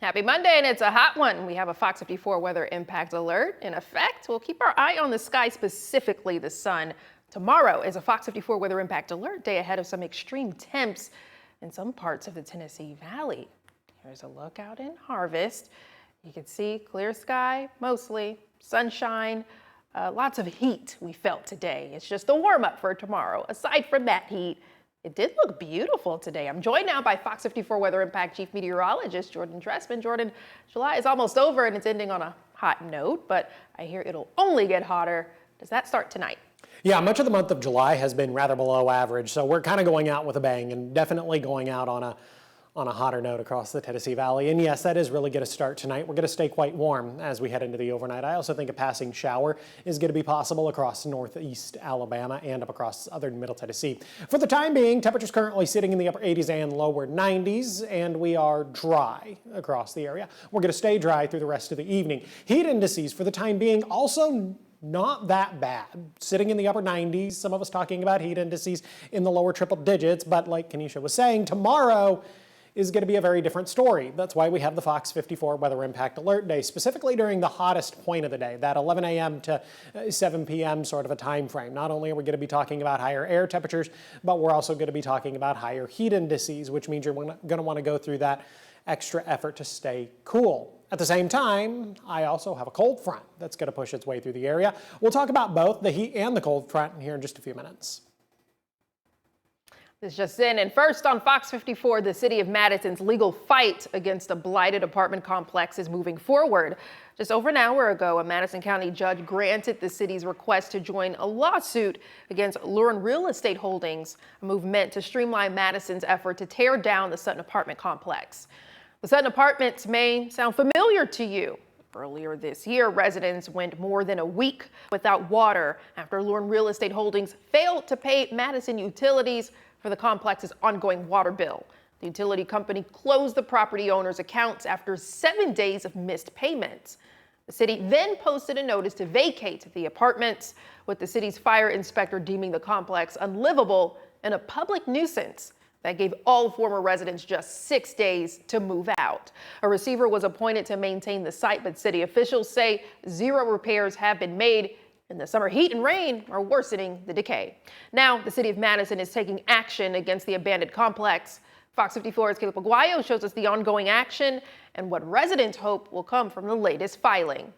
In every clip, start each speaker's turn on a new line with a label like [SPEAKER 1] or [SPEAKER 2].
[SPEAKER 1] Happy Monday, and it's a hot one. We have a Fox 54 weather impact alert in effect. We'll keep our eye on the sky, specifically the sun. Tomorrow is a Fox 54 weather impact alert day ahead of some extreme temps in some parts of the Tennessee Valley. Here's a look out in Harvest. You can see clear sky, mostly sunshine, lots of heat we felt today. It's just a warm up for tomorrow. Aside from that heat, it did look beautiful today. I'm joined now by Fox 54 Weather Impact Chief Meteorologist Jordan Dressman. Jordan, July is almost over and it's ending on a hot note, but I hear it'll only get hotter. Does that start tonight?
[SPEAKER 2] Yeah, much of the month of July has been rather below average, so we're kind of going out with a bang and definitely going out on a hotter note across the Tennessee Valley. And yes, that is really going to start tonight. We're going to stay quite warm as we head into the overnight. I also think a passing shower is going to be possible across northeast Alabama and up across southern middle Tennessee. For the time being, temperatures currently sitting in the upper 80s and lower 90s, and we are dry across the area. We're going to stay dry through the rest of the evening. Heat indices for the time being also not that bad, sitting in the upper 90s. Some of us talking about heat indices in the lower triple digits, but like Kenesha was saying, tomorrow is going to be a very different story. That's why we have the Fox 54 Weather Impact Alert Day, specifically during the hottest point of the day, that 11 a.m. to 7 p.m. sort of a time frame. Not only are we going to be talking about higher air temperatures, but we're also going to be talking about higher heat indices, which means you're going to want to go through that extra effort to stay cool. At the same time, I also have a cold front that's going to push its way through the area. We'll talk about both the heat and the cold front here in just a few minutes.
[SPEAKER 1] This just in, and first on Fox 54, the city of Madison's legal fight against a blighted apartment complex is moving forward. Just over an hour ago, a Madison County judge granted the city's request to join a lawsuit against Luren Real Estate Holdings, a move meant to streamline Madison's effort to tear down the Sutton apartment complex. The Sutton apartments may sound familiar to you. Earlier this year, residents went more than a week without water after Luren Real Estate Holdings failed to pay Madison utilities for the complex's ongoing water bill. The utility company closed the property owner's accounts after 7 days of missed payments. The city then posted a notice to vacate the apartments, with the city's fire inspector deeming the complex unlivable and a public nuisance. That gave all former residents just 6 days to move out. A receiver was appointed to maintain the site, but city officials say 0 repairs have been made, and the summer heat and rain are worsening the decay. Now, the city of Madison is taking action against the abandoned complex. Fox 54's Caleb Aguayo shows us the ongoing action and what residents hope will come from the latest filing.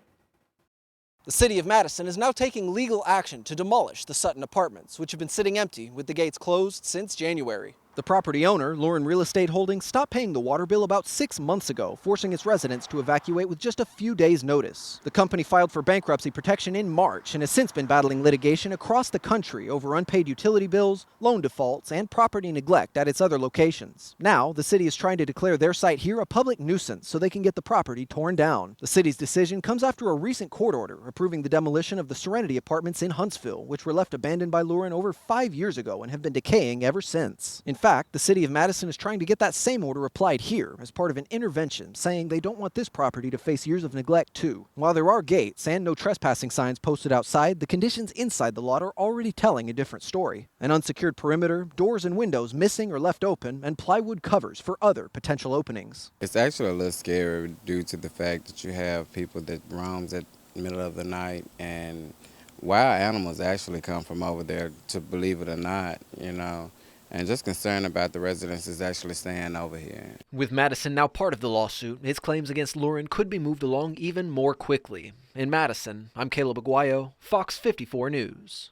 [SPEAKER 3] The city of Madison is now taking legal action to demolish the Sutton apartments, which have been sitting empty with the gates closed since January. The property owner, Luren Real Estate Holdings, stopped paying the water bill about 6 months ago, forcing its residents to evacuate with just a few days' notice. The company filed for bankruptcy protection in March and has since been battling litigation across the country over unpaid utility bills, loan defaults, and property neglect at its other locations. Now, the city is trying to declare their site here a public nuisance so they can get the property torn down. The city's decision comes after a recent court order approving the demolition of the Serenity Apartments in Huntsville, which were left abandoned by Luren over 5 years ago and have been decaying ever since. In fact, the city of Madison is trying to get that same order applied here as part of an intervention, saying they don't want this property to face years of neglect too. While there are gates and no trespassing signs posted outside, the conditions inside the lot are already telling a different story. An unsecured perimeter, doors and windows missing or left open, and plywood covers for other potential openings.
[SPEAKER 4] It's actually a little scary due to the fact that you have people that roams at the middle of the night, and wild animals actually come from over there, to believe it or not, you know. And just concerned about the residents is actually staying over here.
[SPEAKER 3] With Madison now part of the lawsuit, his claims against Luren could be moved along even more quickly. In Madison, I'm Caleb Aguayo, Fox 54 News.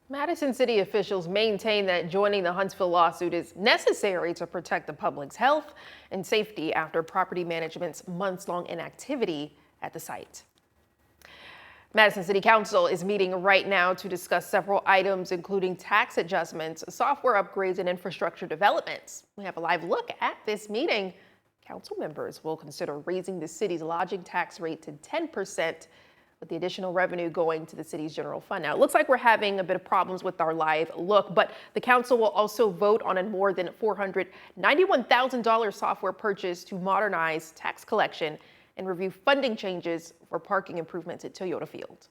[SPEAKER 1] Madison city officials maintain that joining the Huntsville lawsuit is necessary to protect the public's health and safety after property management's months-long inactivity at the site. Madison City Council is meeting right now to discuss several items, including tax adjustments, software upgrades, and infrastructure developments. We have a live look at this meeting. Council members will consider raising the city's lodging tax rate to 10%, with the additional revenue going to the city's general fund. Now, it looks like we're having a bit of problems with our live look, but the council will also vote on a more than $491,000 software purchase to modernize tax collection and review funding changes for parking improvements at Toyota Field.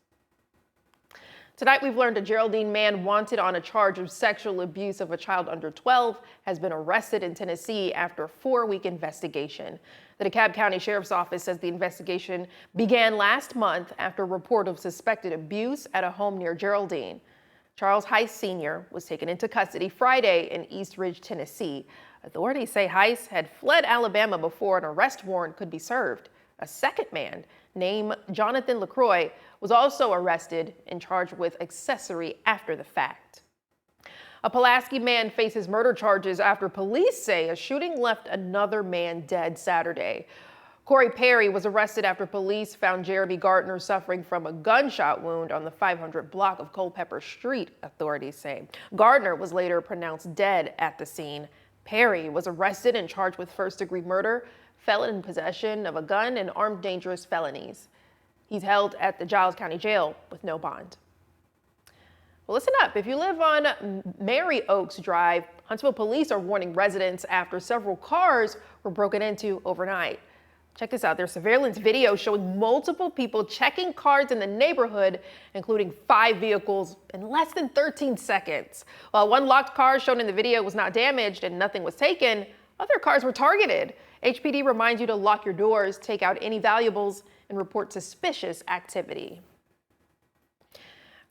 [SPEAKER 1] Tonight, we've learned a Geraldine man wanted on a charge of sexual abuse of a child under 12 has been arrested in Tennessee after a 4-week investigation. The DeKalb County Sheriff's Office says the investigation began last month after a report of suspected abuse at a home near Geraldine. Charles Heiss Sr. was taken into custody Friday in East Ridge, Tennessee. Authorities say Heiss had fled Alabama before an arrest warrant could be served. A second man, named Jonathan LaCroix, was also arrested and charged with accessory after the fact. A Pulaski man faces murder charges after police say a shooting left another man dead Saturday. Corey Perry was arrested after police found Jeremy Gardner suffering from a gunshot wound on the 500 block of Culpeper Street, authorities say. Gardner was later pronounced dead at the scene. Perry was arrested and charged with first-degree murder, felon in possession of a gun, and armed dangerous felonies. He's held at the Giles County Jail with no bond. Well, listen up. If you live on Mary Oaks Drive, Huntsville police are warning residents after several cars were broken into overnight. Check this out. There's surveillance video showing multiple people checking cars in the neighborhood, including 5 vehicles in less than 13 seconds. While one locked car shown in the video was not damaged and nothing was taken, other cars were targeted. HPD reminds you to lock your doors, take out any valuables, and report suspicious activity.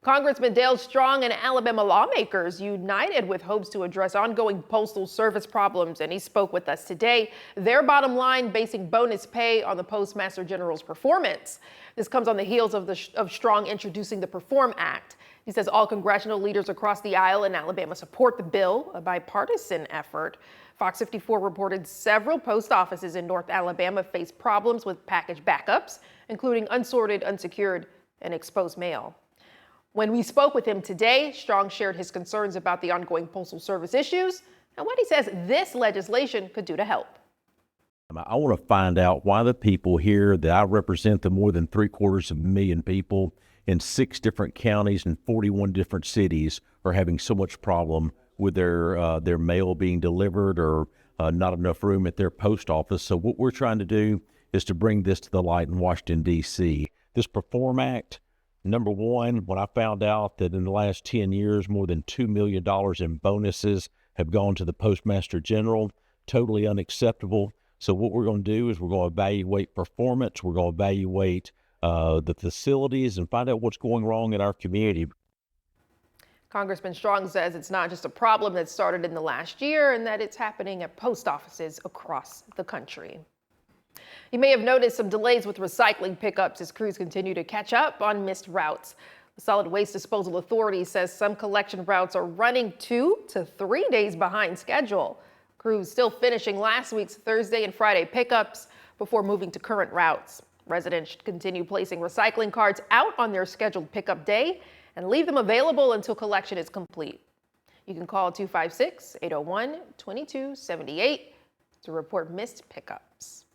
[SPEAKER 1] Congressman Dale Strong and Alabama lawmakers united with hopes to address ongoing postal service problems, and he spoke with us today. Their bottom line, basing bonus pay on the Postmaster General's performance. This comes on the heels of Strong introducing the Reform Act. He says all congressional leaders across the aisle in Alabama support the bill, a bipartisan effort. FOX54 reported several post offices in North Alabama face problems with package backups, including unsorted, unsecured, and exposed mail. When we spoke with him today, Strong shared his concerns about the ongoing postal service issues and what he says this legislation could do to help.
[SPEAKER 5] I want to find out why the people here that I represent, the more than 750,000 people in 6 different counties and 41 different cities, are having so much problem with their mail being delivered or not enough room at their post office. So what we're trying to do is to bring this to the light in Washington, D.C. This Reform Act, number one, when I found out that in the last 10 years, more than $2 million in bonuses have gone to the Postmaster General, totally unacceptable. So what we're going to do is we're going to evaluate performance. We're going to evaluate the facilities and find out what's going wrong in our community.
[SPEAKER 1] Congressman Strong says it's not just a problem that started in the last year and that it's happening at post offices across the country. You may have noticed some delays with recycling pickups as crews continue to catch up on missed routes. The Solid Waste Disposal Authority says some collection routes are running 2 to 3 days behind schedule. Crews still finishing last week's Thursday and Friday pickups before moving to current routes. Residents should continue placing recycling carts out on their scheduled pickup day and leave them available until collection is complete. You can call 256-801-2278 to report missed pickups.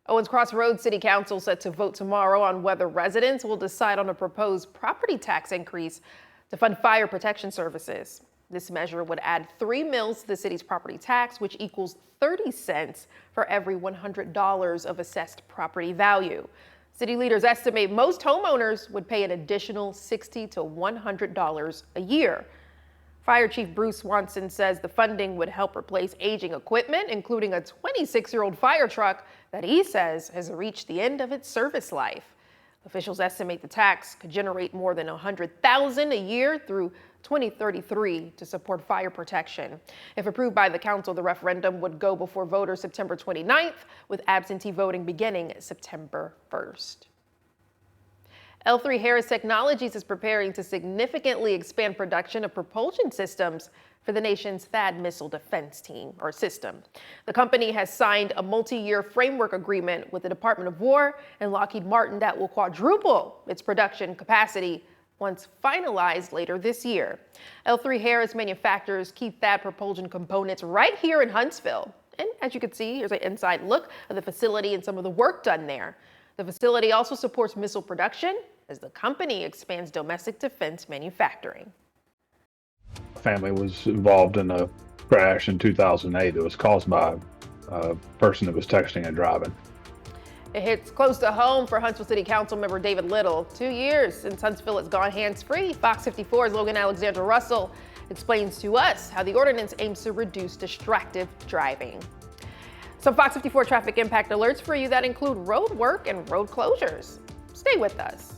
[SPEAKER 1] Owens Cross Road City Council set to vote tomorrow on whether residents will decide on a proposed property tax increase to fund fire protection services. This measure would add 3 mills to the city's property tax, which equals 30 cents for every $100 of assessed property value. City leaders estimate most homeowners would pay an additional $60 to $100 a year. Fire Chief Bruce Swanson says the funding would help replace aging equipment, including a 26-year-old fire truck that he says has reached the end of its service life. Officials estimate the tax could generate more than $100,000 a year through 2033 to support fire protection. If approved by the council, the referendum would go before voters September 29th, with absentee voting beginning September 1st. L3 Harris Technologies is preparing to significantly expand production of propulsion systems for the nation's THAAD missile defense team or system. The company has signed a multi-year framework agreement with the Department of War and Lockheed Martin that will quadruple its production capacity once finalized later this year. L3 Harris manufactures key THAAD propulsion components right here in Huntsville. And as you can see, here's an inside look of the facility and some of the work done there. The facility also supports missile production as the company expands domestic defense manufacturing.
[SPEAKER 6] Family was involved in a crash in 2008 that was caused by a person that was texting and driving.
[SPEAKER 1] It hits close to home for Huntsville City Council member David Little. 2 years since Huntsville has gone hands-free. Fox 54's Logan Alexander Russell explains to us how the ordinance aims to reduce distracted driving. Some Fox 54 traffic impact alerts for you that include road work and road closures. Stay with us.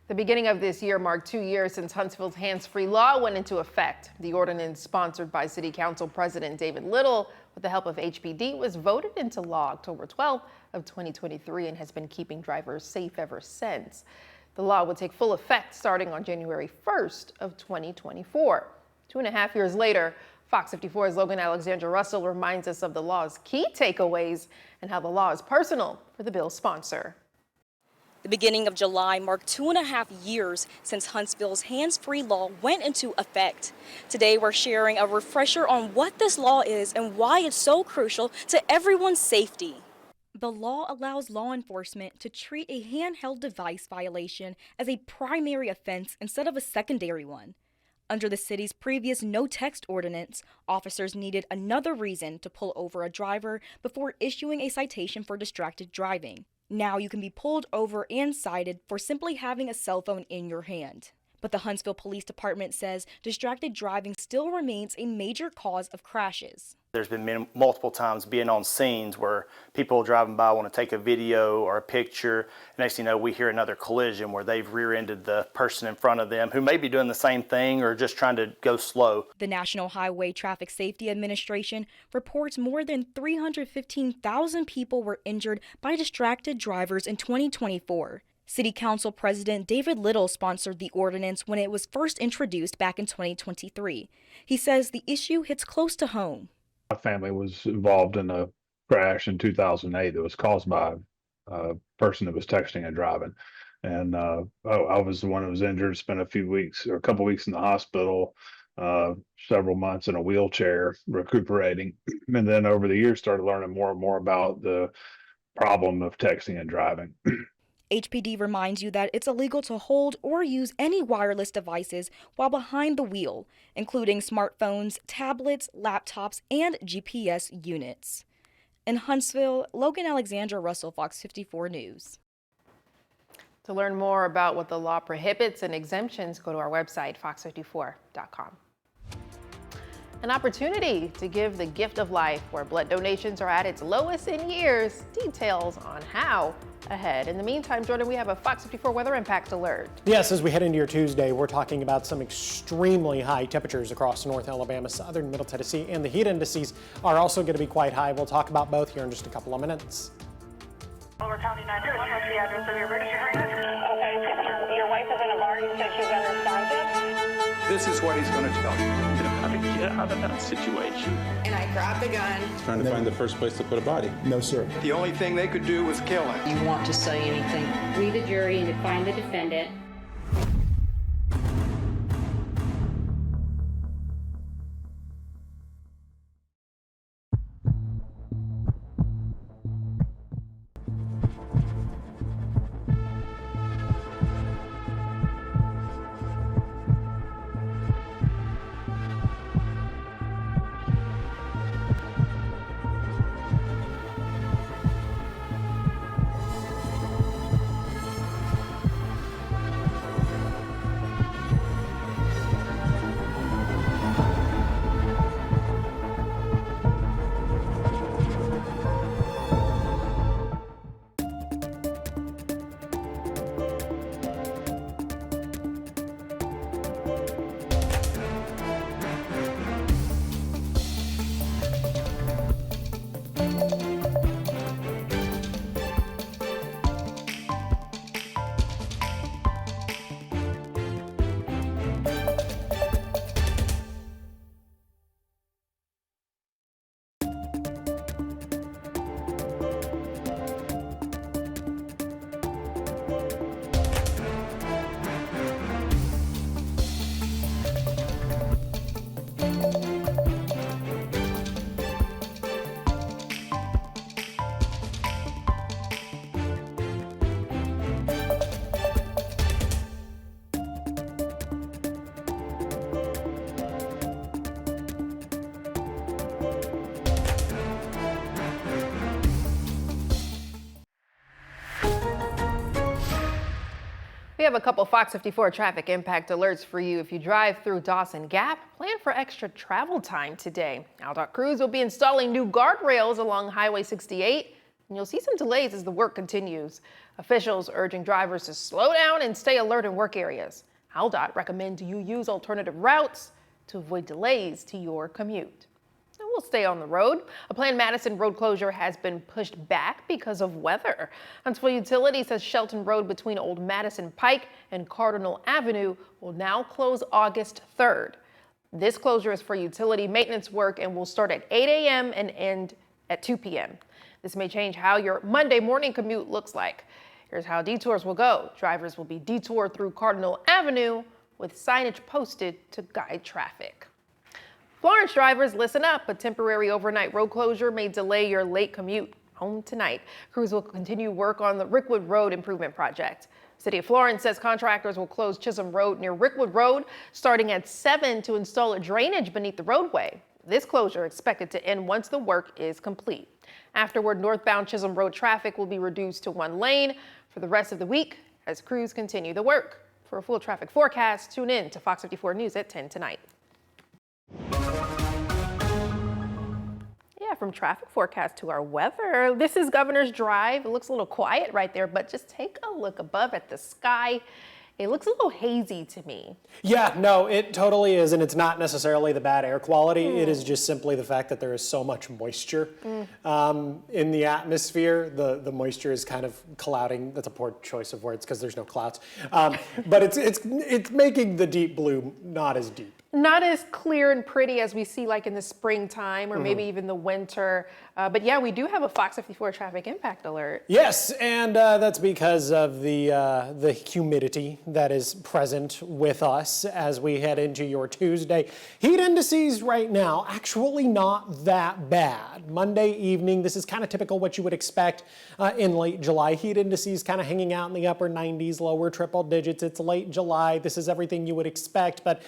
[SPEAKER 1] The beginning of this year marked 2 years since Huntsville's hands-free law went into effect. The ordinance, sponsored by City Council President David Little with the help of HPD, was voted into law October 12 of 2023 and has been keeping drivers safe ever since. The law would take full effect starting on January 1st of 2024. 2.5 years later, Fox 54's Logan Alexander Russell reminds us of the law's key takeaways and how the law is personal for the bill's sponsor.
[SPEAKER 7] The beginning of July marked 2.5 years since Huntsville's hands-free law went into effect. Today, we're sharing a refresher on what this law is and why it's so crucial to everyone's safety. The law allows law enforcement to treat a handheld device violation as a primary offense instead of a secondary one. Under the city's previous no-text ordinance, officers needed another reason to pull over a driver before issuing a citation for distracted driving. Now you can be pulled over and cited for simply having a cell phone in your hand. But the Huntsville Police Department says distracted driving still remains a major cause of crashes.
[SPEAKER 8] There's been multiple times being on scenes where people driving by want to take a video or a picture. Next thing you know, we hear another collision where they've rear-ended the person in front of them who may be doing the same thing or just trying to go slow.
[SPEAKER 7] The National Highway Traffic Safety Administration reports more than 315,000 people were injured by distracted drivers in 2024. City Council President David Little sponsored the ordinance when it was first introduced back in 2023. He says the issue hits close to home.
[SPEAKER 6] My family was involved in a crash in 2008 that was caused by a person that was texting and driving. And I was the one who was injured, spent a couple weeks in the hospital, several months in a wheelchair recuperating. And then over the years started learning more and more about the problem of texting and driving.
[SPEAKER 7] HPD reminds you that it's illegal to hold or use any wireless devices while behind the wheel, including smartphones, tablets, laptops, and GPS units. In Huntsville, Logan Alexander Russell, Fox 54 News.
[SPEAKER 1] To learn more about what the law prohibits and exemptions, go to our website, fox54.com. An opportunity to give the gift of life, where blood donations are at its lowest in years. Details on how ahead. In the meantime, Jordan, we have a Fox 54 weather impact alert.
[SPEAKER 2] Yes, as we head into your Tuesday, we're talking about some extremely high temperatures across North Alabama, southern Middle Tennessee, and the heat indices are also going to be quite high. We'll talk about both here in just a couple of minutes.
[SPEAKER 9] Over County 911, what's the address of your emergency room? Okay, your wife is in a bar, you said she's unresponsive?
[SPEAKER 10] This is what he's going to tell you.
[SPEAKER 11] How to get out of that situation.
[SPEAKER 9] And I grabbed the gun.
[SPEAKER 10] Trying to find the first place to put a body.
[SPEAKER 12] No, sir.
[SPEAKER 10] The only thing they could do was kill him.
[SPEAKER 13] You want to say anything?
[SPEAKER 14] We, the jury, and to find the defendant.
[SPEAKER 1] We have a couple Fox 54 traffic impact alerts for you. If you drive through Dawson Gap, plan for extra travel time today. AlDOT crews will be installing new guardrails along Highway 68, and you'll see some delays as the work continues. Officials urging drivers to slow down and stay alert in work areas. AlDOT recommends you use alternative routes to avoid delays to your commute. And we'll stay on the road. A planned Madison road closure has been pushed back because of weather. Huntsville Utility says Shelton Road between Old Madison Pike and Cardinal Avenue will now close August 3rd. This closure is for utility maintenance work and will start at 8 a.m. and end at 2 p.m. This may change how your Monday morning commute looks like. Here's how detours will go. Drivers will be detoured through Cardinal Avenue with signage posted to guide traffic. Florence drivers, listen up. A temporary overnight road closure may delay your late commute home tonight. Crews will continue work on the Rickwood Road improvement project. City of Florence says contractors will close Chisholm Road near Rickwood Road starting at 7 to install a drainage beneath the roadway. This closure expected to end once the work is complete. Afterward, northbound Chisholm Road traffic will be reduced to one lane for the rest of the week as crews continue the work. For a full traffic forecast, tune in to Fox 54 News at 10 tonight. Yeah, from traffic forecast to our weather. This is Governor's Drive. It looks a little quiet right there, but just take a look above at the sky. It looks a little hazy to me.
[SPEAKER 2] Yeah, no, it totally is, and it's not necessarily the bad air quality. It is just simply the fact that there is so much moisture in the atmosphere. The moisture is kind of clouding. That's a poor choice of words because there's no clouds. But it's making the deep blue not as deep.
[SPEAKER 1] Not as clear and pretty as we see like in the springtime or maybe even the winter. But yeah, we do have a Fox 54 traffic impact alert.
[SPEAKER 2] Yes, and that's because of the humidity that is present with us as we head into your Tuesday. Heat indices right now, actually not that bad. Monday evening, this is kind of typical what you would expect in late July. Heat indices kind of hanging out in the upper 90s, lower triple digits. It's late July. This is everything you would expect, but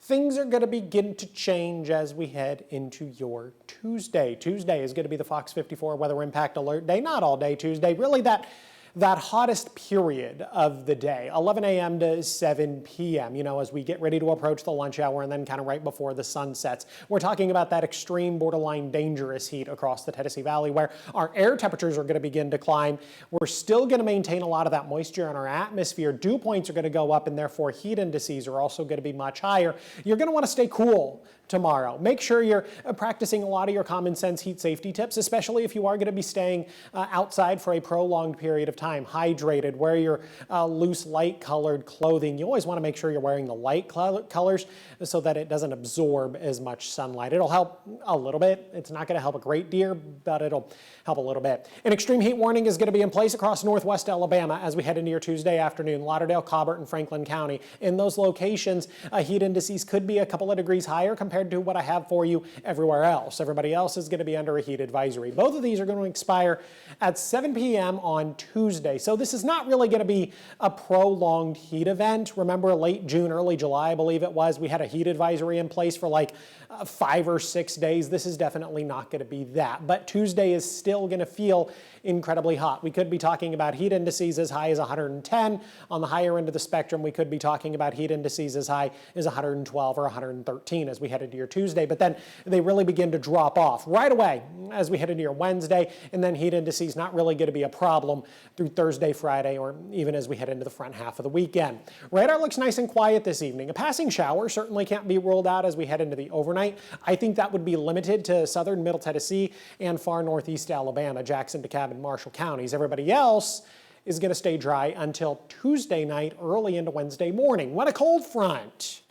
[SPEAKER 2] things are going to begin to change as we head into your Tuesday. Tuesday is going to be the Fox 54 weather impact alert day. Not all day Tuesday. Really, that that hottest period of the day, 11 a.m. to 7 p.m., as we get ready to approach the lunch hour and then kind of right before the sun sets. We're talking about that extreme, borderline dangerous heat across the Tennessee Valley where our air temperatures are going to begin to climb. We're still going to maintain a lot of that moisture in our atmosphere. Dew points are going to go up, and therefore heat indices are also going to be much higher. You're going to want to stay cool tomorrow. Make sure you're practicing a lot of your common sense heat safety tips, especially if you are going to be staying outside for a prolonged period of time. Hydrated, wear your loose, light-colored clothing. You always want to make sure you're wearing the light colors so that it doesn't absorb as much sunlight. It'll help a little bit. It's not going to help a great deal, but it'll help a little bit. An extreme heat warning is going to be in place across northwest Alabama as we head into your Tuesday afternoon. Lauderdale, Colbert, and Franklin County. In those locations, heat indices could be a couple of degrees higher compared to what I have for you everywhere else. Everybody else is going to be under a heat advisory. Both of these are going to expire at 7 p.m. on Tuesday. So this is not really going to be a prolonged heat event. Remember, late June, early July, I believe it was, we had a heat advisory in place for like 5 or 6 days. This is definitely not going to be that. But Tuesday is still going to feel incredibly hot. We could be talking about heat indices as high as 110. On the higher end of the spectrum, we could be talking about heat indices as high as 112 or 113 as we head into your Tuesday. But then they really begin to drop off right away as we head into your Wednesday. And then heat indices not really going to be a problem through Thursday, Friday, or even as we head into the front half of the weekend. Radar looks nice and quiet this evening. A passing shower certainly can't be ruled out as we head into the overnight. I think that would be limited to southern Middle Tennessee and far northeast Alabama, Jackson, DeKalb, and Marshall counties. Everybody else is going to stay dry until Tuesday night, early into Wednesday morning, when a cold front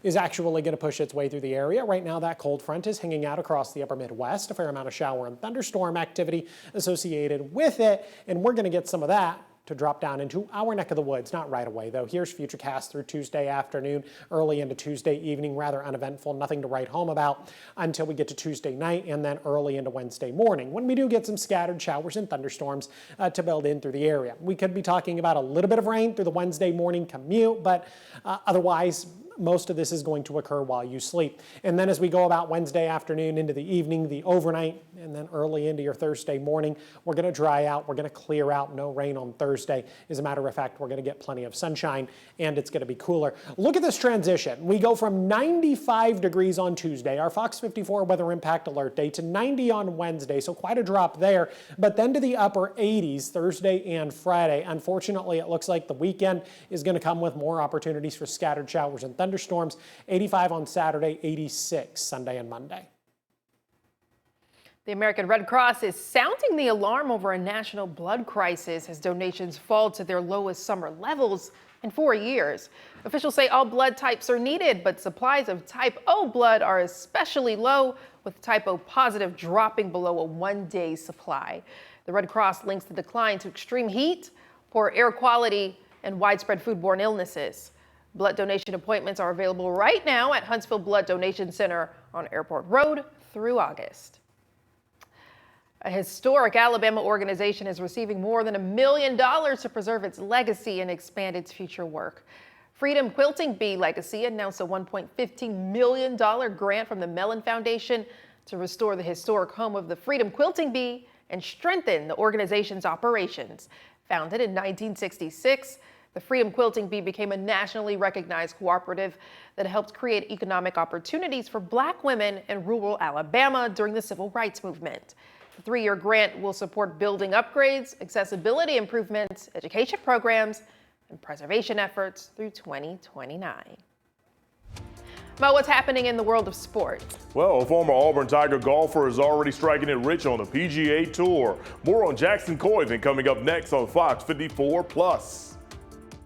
[SPEAKER 2] is actually going to push its way through the area. Right now, that cold front is hanging out across the upper Midwest, a fair amount of shower and thunderstorm activity associated with it, and we're going to get some of that to drop down into our neck of the woods. Not right away, though. Here's Futurecast through Tuesday afternoon, early into Tuesday evening, rather uneventful, nothing to write home about until we get to Tuesday night and then early into Wednesday morning, when we do get some scattered showers and thunderstorms to build in through the area. We could be talking about a little bit of rain through the Wednesday morning commute, but otherwise, most of this is going to occur while you sleep. And then as we go about Wednesday afternoon into the evening, the overnight, and then early into your Thursday morning, we're going to dry out, we're going to clear out, no rain on Thursday. As a matter of fact, we're going to get plenty of sunshine, and it's going to be cooler. Look at this transition. We go from 95 degrees on Tuesday, our FOX54 weather impact alert day, to 90 on Wednesday, so quite a drop there, but then to the upper 80s Thursday and Friday. Unfortunately, it looks like the weekend is going to come with more opportunities for scattered showers and thunderstorms. 85 on Saturday, 86 Sunday and Monday.
[SPEAKER 1] The American Red Cross is sounding the alarm over a national blood crisis as donations fall to their lowest summer levels in 4 years. Officials say all blood types are needed, but supplies of type O blood are especially low, with type O positive dropping below a one-day supply. The Red Cross links the decline to extreme heat, poor air quality, and widespread foodborne illnesses. Blood donation appointments are available right now at Huntsville Blood Donation Center on Airport Road through August. A historic Alabama organization is receiving more than $1 million to preserve its legacy and expand its future work. Freedom Quilting Bee Legacy announced a $1.15 million grant from the Mellon Foundation to restore the historic home of the Freedom Quilting Bee and strengthen the organization's operations. Founded in 1966, the Freedom Quilting Bee became a nationally recognized cooperative that helped create economic opportunities for Black women in rural Alabama during the Civil Rights Movement. The 3-year grant will support building upgrades, accessibility improvements, education programs, and preservation efforts through 2029. Mo, what's happening in the world of sport?
[SPEAKER 12] Well, a former Auburn Tiger golfer is already striking it rich on the PGA Tour. More on Jackson Coyven coming up next on Fox 54 Plus.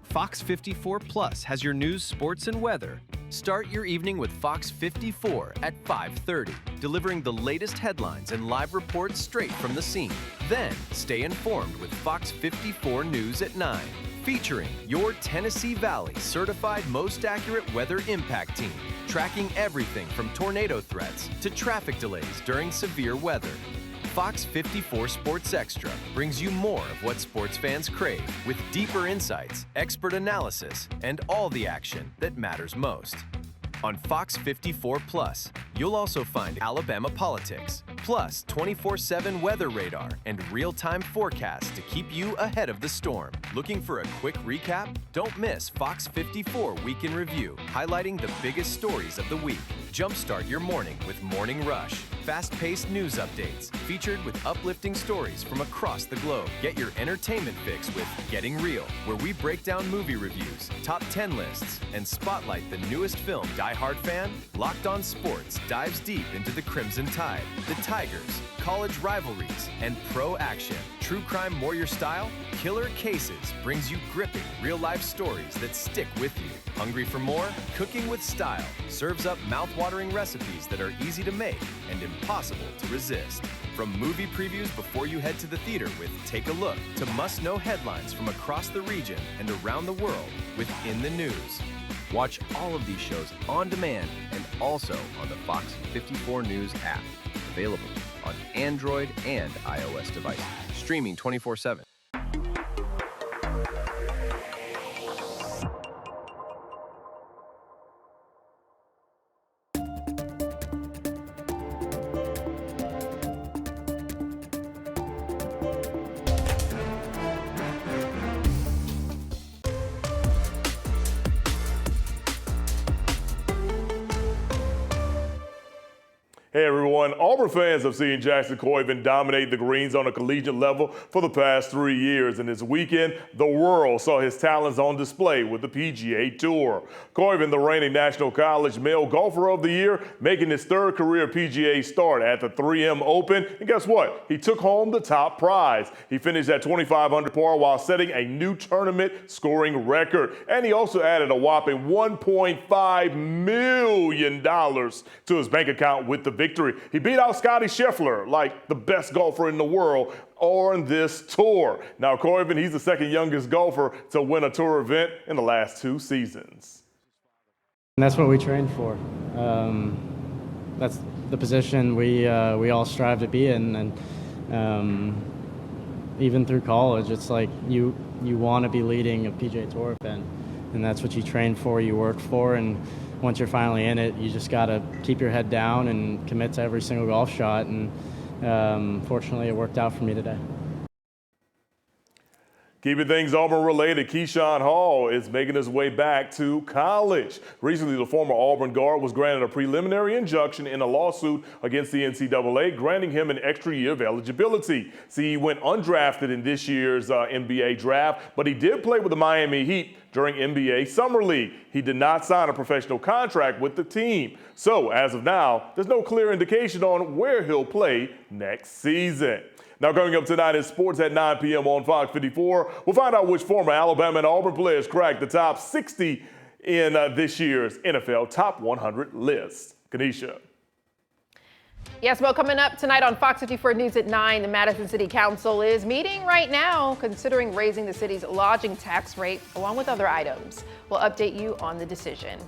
[SPEAKER 3] Fox 54 Plus has your news, sports, and weather. Start your evening with Fox 54 at 5:30, delivering the latest headlines and live reports straight from the scene. Then stay informed with Fox 54 News at 9, featuring your Tennessee Valley certified most accurate weather impact team, tracking everything from tornado threats to traffic delays during severe weather. Fox 54 Sports Extra brings you more of what sports fans crave, with deeper insights, expert analysis, and all the action that matters most. On Fox 54 Plus, you'll also find Alabama politics,
[SPEAKER 13] Plus 24/7 weather radar and real-time forecasts to keep you ahead of the storm. Looking for a quick recap? Don't miss Fox 54 Week in Review, highlighting the biggest stories of the week. Jumpstart your morning with Morning Rush. Fast-paced news updates featured with uplifting stories from across the globe. Get your entertainment fix with Getting Real, where we break down movie reviews, top 10 lists, and spotlight the newest film. Die Hard fan? Locked On Sports dives deep into the Crimson Tide, the Tigers, college rivalries, and pro action. True crime more your style? Killer Cases brings you gripping real-life stories that stick with you. Hungry for more? Cooking with Style serves up mouth-watering recipes that are easy to make and impossible to resist. From movie previews before you head to the theater with Take a Look to must-know headlines from across the region and around the world with In the News. Watch all of these shows on demand and also on the Fox 54 News app. Available on Android and iOS devices. Streaming 24/7.
[SPEAKER 12] Hey everyone, Auburn fans have seen Jackson Coyven dominate the Greens on a collegiate level for the past 3 years, and this weekend, the world saw his talents on display with the PGA Tour. Coyven, the reigning National College Male Golfer of the Year, making his third career PGA start at the 3M Open, and guess what? He took home the top prize. He finished at 25 under par while setting a new tournament scoring record, and he also added a whopping $1.5 million to his bank account with the victory. He beat out Scotty Scheffler, like the best golfer in the world, on this tour. Now, Coyven, he's the second youngest golfer to win a tour event in the last 2 seasons.
[SPEAKER 15] And that's what we train for. That's the position we all strive to be in, and even through college, it's like you want to be leading a PGA Tour event, and that's what you train for, you work for, and once you're finally in it, you just got to keep your head down and commit to every single golf shot, and fortunately it worked out for me today.
[SPEAKER 12] Keeping things Auburn related, Keyshawn Hall is making his way back to college. Recently, the former Auburn guard was granted a preliminary injunction in a lawsuit against the NCAA, granting him an extra year of eligibility. See, he went undrafted in this year's NBA draft, but he did play with the Miami Heat during NBA Summer League. He did not sign a professional contract with the team. So, as of now, there's no clear indication on where he'll play next season. Now, coming up tonight in sports at 9 p.m. on Fox 54, we'll find out which former Alabama and Auburn players cracked the top 60 in this year's NFL Top 100 list. Kanisha.
[SPEAKER 1] Yes, well, coming up tonight on Fox 54 News at 9, the Madison City Council is meeting right now, considering raising the city's lodging tax rate, along with other items. We'll update you on the decision.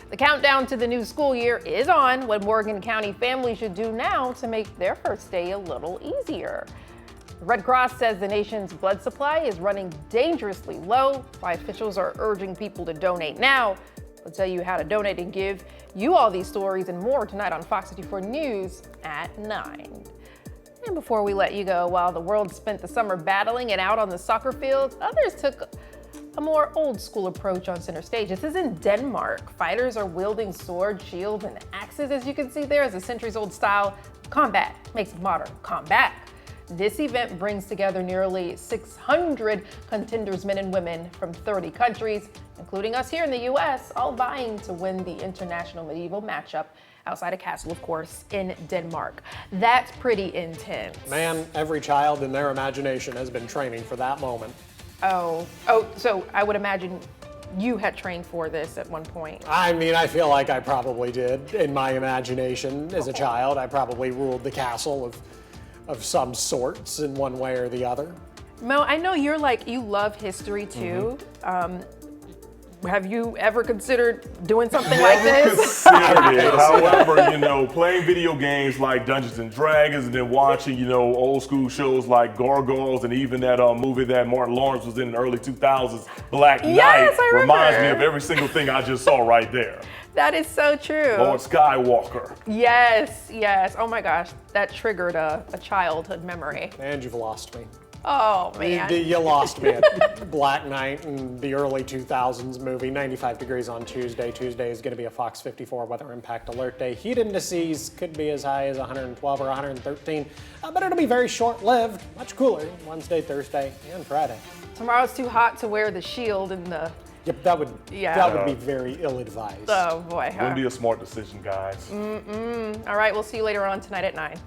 [SPEAKER 1] The countdown to the new school year is on. What Morgan County families should do now to make their first day a little easier. The Red Cross says the nation's blood supply is running dangerously low. Why officials are urging people to donate now. We'll tell you how to donate and give you all these stories and more tonight on Fox 54 News at 9. And before we let you go, while the world spent the summer battling it out on the soccer fields, others took a more old school approach on center stage. This is in Denmark. Fighters are wielding swords, shields, and axes, as you can see there, as a centuries-old style combat makes modern combat. This event brings together nearly 600 contenders, men and women from 30 countries, including us here in the U.S., all vying to win the international medieval matchup outside a castle, of course, in Denmark. That's pretty intense.
[SPEAKER 2] Man, every child in their imagination has been training for that moment.
[SPEAKER 1] Oh, so I would imagine you had trained for this at one point.
[SPEAKER 2] I mean, I feel like I probably did in my imagination as a child. I probably ruled the castle of some sorts in one way or the other.
[SPEAKER 1] Mo, I know you love history too. Have you ever considered doing something like this?
[SPEAKER 12] However, playing video games like Dungeons and Dragons and then watching, old school shows like Gargoyles and even that movie that Martin Lawrence was in the early 2000s, Black Knight,
[SPEAKER 1] Yes, I remember.
[SPEAKER 12] reminds me of every single thing I just saw right there.
[SPEAKER 1] That is so true.
[SPEAKER 12] Lord Skywalker.
[SPEAKER 1] Yes, yes. Oh my gosh, that triggered a childhood memory.
[SPEAKER 2] And you've lost me.
[SPEAKER 1] Oh man.
[SPEAKER 2] You lost me at Black Knight and the early 2000s movie. 95 degrees on Tuesday. Tuesday is going to be a Fox 54 weather impact alert day. Heat indices could be as high as 112 or 113, but it'll be very short-lived. Much cooler Wednesday, Thursday, and Friday.
[SPEAKER 1] Tomorrow's too hot to wear the shield and the.
[SPEAKER 2] Yep, that would be very ill-advised.
[SPEAKER 1] Oh boy.
[SPEAKER 12] Wouldn't be a smart decision, guys.
[SPEAKER 1] All right, we'll see you later on tonight at 9.